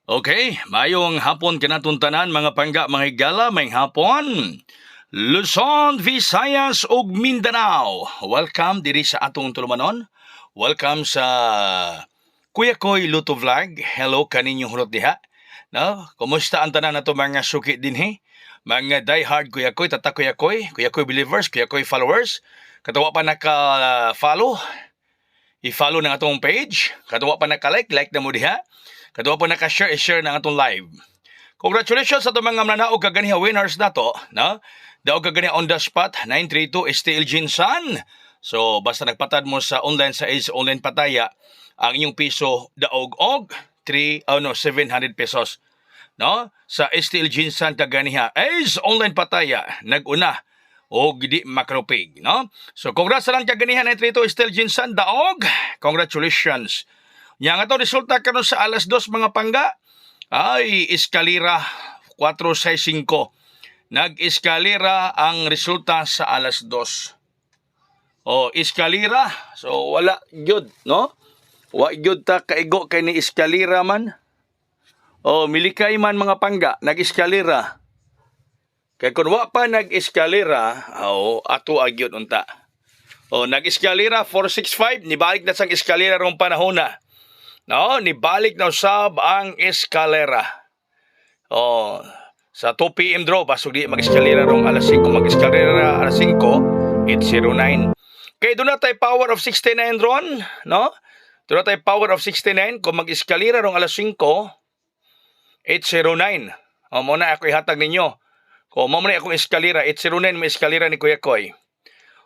Okay, mayong hapon kinatuntanan mga pangga mga higala, may hapon. Luzon, Visayas ug Mindanao. Welcome diri sa atong tulumanon. Welcome sa Kuya Koy Luto Vlog. Hello kaninyong hulot diha. No, kumusta ang tanan nato mga suki dinhi? Mga diehard Kuya Koy, tata Kuya Koy believers, Kuya Koy followers. Katawa pa naka-follow, i-follow na atong page. Katawa pa naka-like na mo diha. Katuwa po naka-share, i-share na atong live. Congratulations sa itong mga mananaog kaganiha winners na to. No? Daog kaganiha on the spot, 932 STL Jinsan. So, basta nagpatad mo sa online sa Ace Online Pataya, ang inyong piso daog-og, 700 pesos. No? Sa STL Jinsan kaganiha, Ace Online Pataya, nag-una o di makrupig. No? So, congrats lang kaganiha 932 STL Jinsan, daog. Congratulations. Yang ato resulta karon sa alas 2 mga pangga ay eskalera 465. Nag-eskalera ang resulta sa alas 2. Eskalera. So wala gyud, no? Wa gyud ta kaigo kay ni eskalera man. Milikay man mga pangga, nag-eskalera. Kay kun wa pa nag-eskalera, ato agyud unta. Nag-eskalera 465, nibalik na sang eskalera rong panahon na. No, nibalik na usab ang eskalera. Sa 2 PM draw, basog di mag-eskalera rong alas 5, mag-eskalera alas 5, 809. Kaya doon na tayo power of 69 ron, no? Doon na tayo power of 69, kung mag-eskalera rong alas 5, 809. Muna ako ihatag ninyo. Kung mamuna akong eskalera, 809 may eskalera ni Kuya Koy.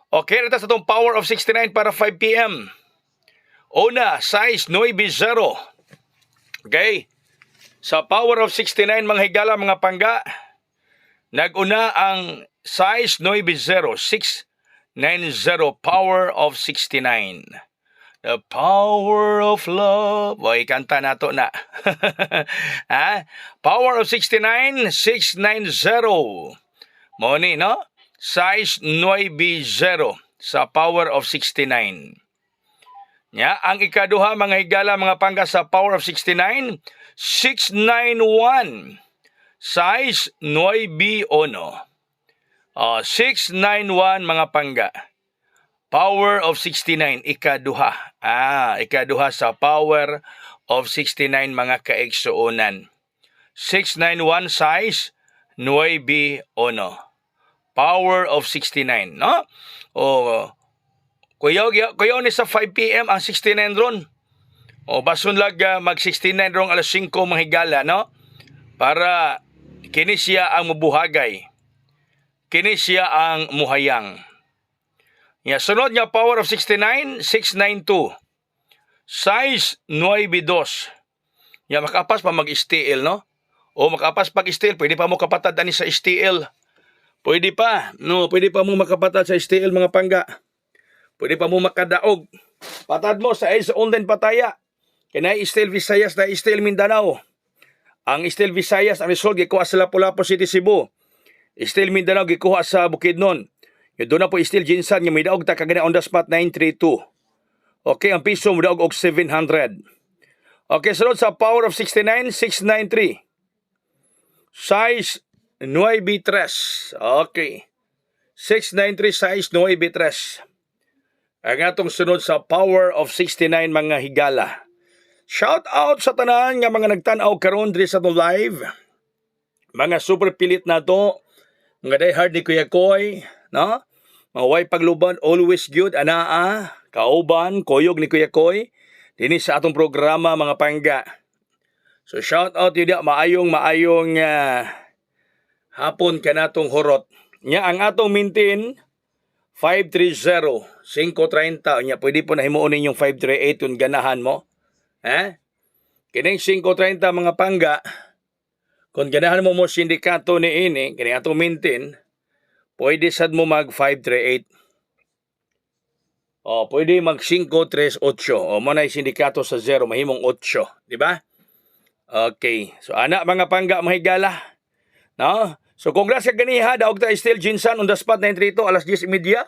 Okay, ito sa itong power of 69 para 5 PM. Una, size 9-0. Okay? Sa power of 69 mga higala, mga pangga, nag-una ang size 9-0, 690, power of 69. The power of love. Kanta na to na. Power of 69, 690. Moni, no? Size 9-0 sa power of 69. Ang ikaduha mga higala mga pangga sa power of 69, 691. Size 9-1. 691 mga pangga. Power of 69 ikaduha. Ikaduha sa power of 69 mga kaigsuonan. 691 size 9-1. Power of 69, no? Kuyaw ni sa 5 PM ang 69 ron. Basun lag mag-69 ron alas 5 mga higala, no? Para kini siya ang mabuhagay. Kini siya ang muhayang. Sunod nga power of 69, 692. Size 9-2. Makapas pa mag-STL, no? Makapas pag-STL, pwede pa mo kapatad ani sa STL. Pwede pa, no? Pwede pa mo makapatad sa STL mga pangga. Pwede pa mo makadaog. Patad mo sa Ace Online Pataya. Kaya STL Visayas na STL Mindanao. Ang STL Visayas, ang result, gikuha sa Lapu-Lapu City, Cebu. STL Mindanao, gikuha sa Bukidnon. Doon na po STL Jinsan, yung may daog ta kagana on the spot 932. Okay, ang piso mo daog og 700. Okay, sunod sa power of 69, 693. Size 9-3. Okay. 693 size 9-3. Ang atong sunod sa power of 69 mga higala. Shout out sa tanan nga mga nagtanaw karon diri sa atong live. Mga super pilit na to. Mga diehard ni Kuya Koy, no? Maway pagluban, always good, anaa, kauban, koyog ni Kuya Koy. Dini sa atong programa mga pangga. So shout out yun maayong hapon kanatong horot. Ang atong mintin 530, 530. Pwede po na himuon yung 538 yung ganahan mo. Kining 530 mga pangga, kung ganahan mo sindikato ni ini, kining atong mintin, pwede sad mo mag 538. Pwede mag 538. Muna yung sindikato sa 0, mahimong 8. Diba? Okay. So, anak mga pangga, mga higala. No? So, congrats ka ganiha, daog ta STL Jinsan on the spot 932, alas 10:30.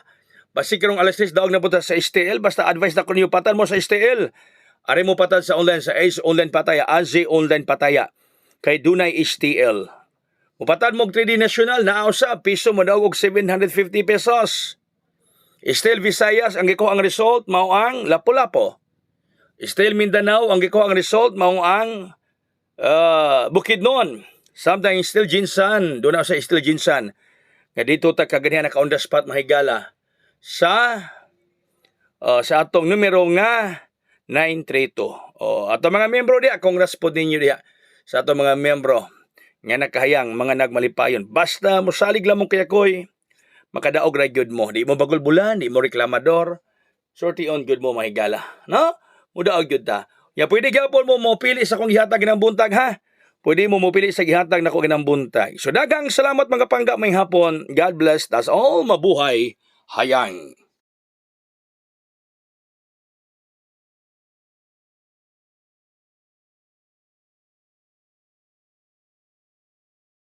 Basi karong alas 10 daog na punta sa STL, basta advice na ko niyo patan mo sa STL. Ari mo patad sa online sa Ace Online Pataya, AZ Online Pataya. kay dunay STL. Mupatad mo 3D National na sa piso mo daw og 750 pesos. STL Visayas ang gikuha ang result mao ang Lapu-Lapu. STL Mindanao ang gikuha ang result mao ang Bukidnon. Sometimes still Jinsan, doon sa still Jinsan. Nga dito ta kaganihan naka on the spot mahigala sa atong numero nga 932. Ato mga membro diya, congrats po ninyo diya sa ato mga membro nga nakahayang mga nagmalipayon. Basta mosalig lamang kay ako'y makadaog ra gyud mo. Di mo bagulbulan, di mo reklamador. Sorti on gyud mo mahigala. No? Mudaog gyud ta. Ya pwede gyapon mo pili sa kong gihatag ng buntag ha. Pwede mo mupili sa gihatag nako ng buntag. So daghang salamat mga pangga may hapon. God bless us all. Mabuhay hayang.